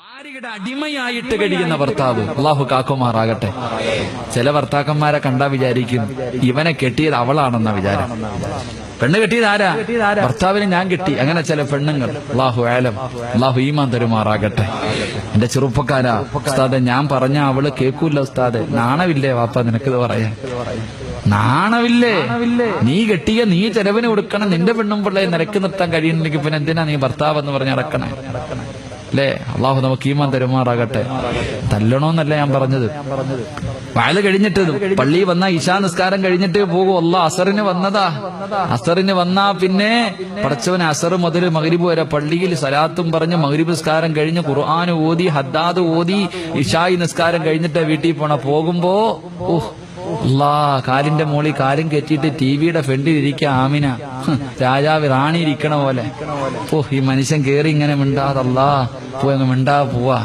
ഭാര്യയുടെ അടിമയായിട്ട് കഴിയുന്ന ഭർത്താവ് അള്ളാഹു കാക്കുമാറാകട്ടെ. ചില ഭർത്താക്കന്മാരെ കണ്ടാ വിചാരിക്കും ഇവനെ കെട്ടിയത് അവളാണെന്ന വിചാരം. പെണ്ണ് കെട്ടിയത് ആരാ? ഭർത്താവിനെ ഞാൻ കെട്ടി. അങ്ങനെ ചില പെണ്ണുങ്ങൾ. അള്ളാഹു ആലം, അള്ളാഹു ഈമാൻ തരുമാറാകട്ടെ. എന്റെ ചെറുപ്പക്കാരാ, ഉസ്താദെ ഞാൻ പറഞ്ഞ അവള് കേൾക്കൂല്ല ഉസ്താദെ. നാണമില്ലേ വാപ്പ നിനക്കിത് പറയാൻ? നാണമില്ലേ? നീ കെട്ടിയ നീ ചെലവിന് കൊടുക്കണം. നിന്റെ പെണ്ണും പിള്ളയെ നിരക്ക് നിർത്താൻ കഴിയുന്നില്ലെങ്കിൽ പിന്നെ എന്തിനാ നീ ഭർത്താവ് എന്ന് പറഞ്ഞ് നടക്കണേ? അല്ലേ? അള്ളാഹു നമുക്ക് ഈമാൻ തരുമാറാകട്ടെ. തല്ലണോന്നല്ല ഞാൻ പറഞ്ഞത്. വയല് കഴിഞ്ഞിട്ട് പള്ളി വന്ന ഇശാ നിസ്കാരം കഴിഞ്ഞിട്ട് പോകും. അല്ലാ അസറിന് വന്നതാ. അസറിന് വന്നാ പിന്നെ പടച്ചവന് അസർ മുതൽ മഗ്രിബ് വരെ പള്ളിയിൽ സലാത്തും പറഞ്ഞ് മഗ്രിബ് നിസ്കാരം കഴിഞ്ഞ് ഖുർആൻ ഓതി ഹദ്ദാദ് ഓതി ഇശായി നിസ്കാരം കഴിഞ്ഞിട്ട് വീട്ടിൽ പോണ. പോകുമ്പോ അല്ലാ കാലിന്റെ മോളിൽ കാലും കെറ്റിയിട്ട് ടിവിയുടെ ഫ്രണ്ടിൽ ഇരിക്കുക ആമിന, രാജാവ് റാണി ഇരിക്കണ പോലെ. ഈ മനുഷ്യൻ കേറി ഇങ്ങനെ മിണ്ടാതല്ലാ പോയി മിണ്ടാ പോവാ.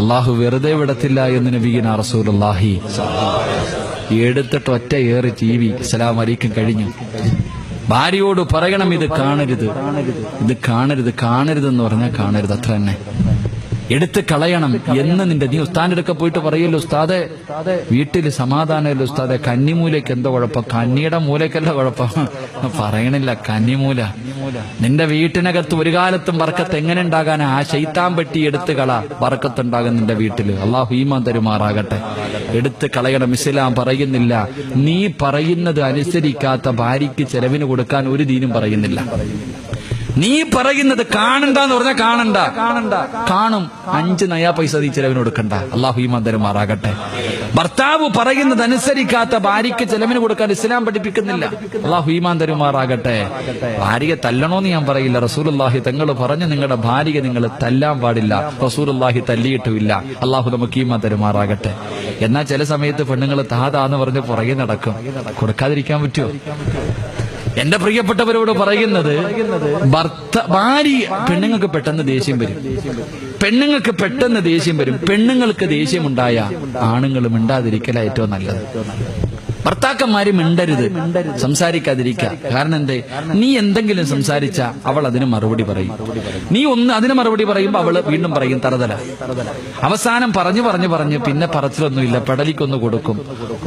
അള്ളാഹു വെറുതെ വിടത്തില്ല എന്ന് നബിയിന റസൂലുള്ളാഹി. എടുത്തിട്ട് ഒറ്റ ഏറി ടിവി അസ്സലാമു അലൈക്കും കഴിഞ്ഞു. ഭാര്യയോട് പറയണം ഇത് കാണരുത്, ഇത് കാണരുത്. കാണരുതെന്ന് പറഞ്ഞാൽ കാണരുത്, അത്ര തന്നെ. എടുത്ത് കളയണം എന്ന് നിന്റെ നീ ഉസ്താന്റെ അടുക്ക പോയിട്ട് പറയല്ലോ ഉസ്താദെ വീട്ടില് സമാധാനമല്ലോ ഉസ്താദെ, കന്നിമൂലയ്ക്ക് എന്തോ കുഴപ്പം. കന്നിയുടെ മൂലയ്ക്കല്ല കുഴപ്പം, പറയണില്ല. കന്നിമൂല നിന്റെ വീട്ടിനകത്ത് ഒരു കാലത്തും ബർക്കത്ത് എങ്ങനെ ഉണ്ടാകാനാ? ആ ശൈത്താൻ പെട്ടി എടുത്ത് കള, ബർക്കത്തുണ്ടാകും നിന്റെ വീട്ടില്. അള്ളാഹു ഈമാൻ തരുമാറാകട്ടെ. എടുത്ത് കളയണം. ഇസ്ലാം പറയുന്നില്ല നീ പറയുന്നത് അനുസരിക്കാത്ത ഭാര്യയ്ക്ക് ചെലവിന് കൊടുക്കാൻ ഒരു ദീനും പറയുന്നില്ല. നീ പറയുന്നത് കാണണ്ടെന്ന് പറഞ്ഞാൽ കാണണ്ട, കാണും. 5 നയാ പൈസ നീ ചെലവിന് കൊടുക്കണ്ട. അള്ളാഹു ഈമാൻ തരുമാറാകട്ടെ. ഭർത്താവ് പറയുന്നത് അനുസരിക്കാത്ത ഭാര്യയ്ക്ക് ചെലവിന് കൊടുക്കാൻ ഇസ്ലാം പഠിപ്പിക്കുന്നില്ല. അള്ളാഹു ഈമാൻ തരുമാറാകട്ടെ. ഭാര്യയെ തല്ലണോന്ന് ഞാൻ പറയില്ല. റസൂലുള്ളാഹി തങ്ങൾ പറഞ്ഞു നിങ്ങളുടെ ഭാര്യയെ നിങ്ങൾ തല്ലാൻ പാടില്ല. റസൂലുള്ളാഹി തല്ലിയിട്ടുമില്ല. അള്ളാഹു നമുക്ക് ഈമാൻ തരുമാറാകട്ടെ. എന്നാൽ ചില സമയത്ത് പെണ്ണുങ്ങൾ താതാന്ന് പറഞ്ഞ് പുറകെ നടക്കും. കൊടുക്കാതിരിക്കാൻ പറ്റുമോ? എന്റെ പ്രിയപ്പെട്ടവരോട് പറയുന്നത്, ഭാര്യ പെണ്ണുങ്ങൾക്ക് പെട്ടെന്ന് ദേഷ്യം വരും. പെണ്ണുങ്ങൾക്ക് പെട്ടെന്ന് ദേഷ്യം വരും. പെണ്ണുങ്ങൾക്ക് ദേഷ്യമുണ്ടായ ആണുങ്ങൾ മിണ്ടാതിരിക്കല ഏറ്റവും നല്ലത്. ഭർത്താക്കന്മാര് മിണ്ടരുത്, സംസാരിക്കാതിരിക്കുക. കാരണം എന്തേ? നീ എന്തെങ്കിലും സംസാരിച്ച അവൾ അതിന് മറുപടി പറയും. നീ അതിന് മറുപടി പറയുമ്പോ അവള് വീണ്ടും പറയും തറതല. അവസാനം പറഞ്ഞു പിന്നെ പറച്ചിലൊന്നുമില്ല, പെടലിക്കൊന്ന് കൊടുക്കും.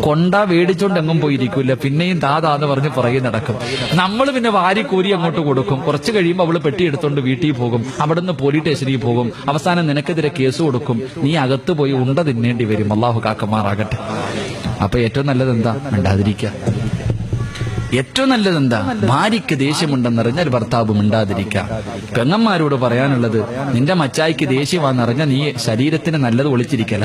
കൊണ്ട മേടിച്ചോണ്ട് എങ്ങും പോയിരിക്കില്ല. പിന്നെയും താതാന്ന് പറഞ്ഞ് പുറകെ നടക്കും. നമ്മൾ പിന്നെ വാരിക്കൂരി അങ്ങോട്ട് കൊടുക്കും. കുറച്ച് കഴിയുമ്പോൾ അവള് പെട്ടി എടുത്തോണ്ട് വീട്ടിൽ പോകും. അവിടുന്ന് പോലീസ് സ്റ്റേഷനിൽ പോകും. അവസാനം നിനക്കെതിരെ കേസ് കൊടുക്കും. നീ അകത്ത് പോയി ഉണ്ട തിന്നേണ്ടി വരും. അള്ളാഹു കാക്കമാറാകട്ടെ. അപ്പൊ ഏറ്റവും നല്ലത് എന്താ? മിണ്ടാതിരിക്കുക. ഏറ്റവും നല്ലത് എന്താ? ഭാര്യയ്ക്ക് ദേഷ്യമുണ്ടെന്നറിഞ്ഞാൽ ഭർത്താവ് മിണ്ടാതിരിക്കുക. പെങ്ങന്മാരോട് പറയാനുള്ളത്, നിന്റെ മച്ചായിക്ക് ദേഷ്യമാണെന്നറിഞ്ഞാൽ നീ ശരീരത്തിന് നല്ലത് ഒളിച്ചിരിക്കല.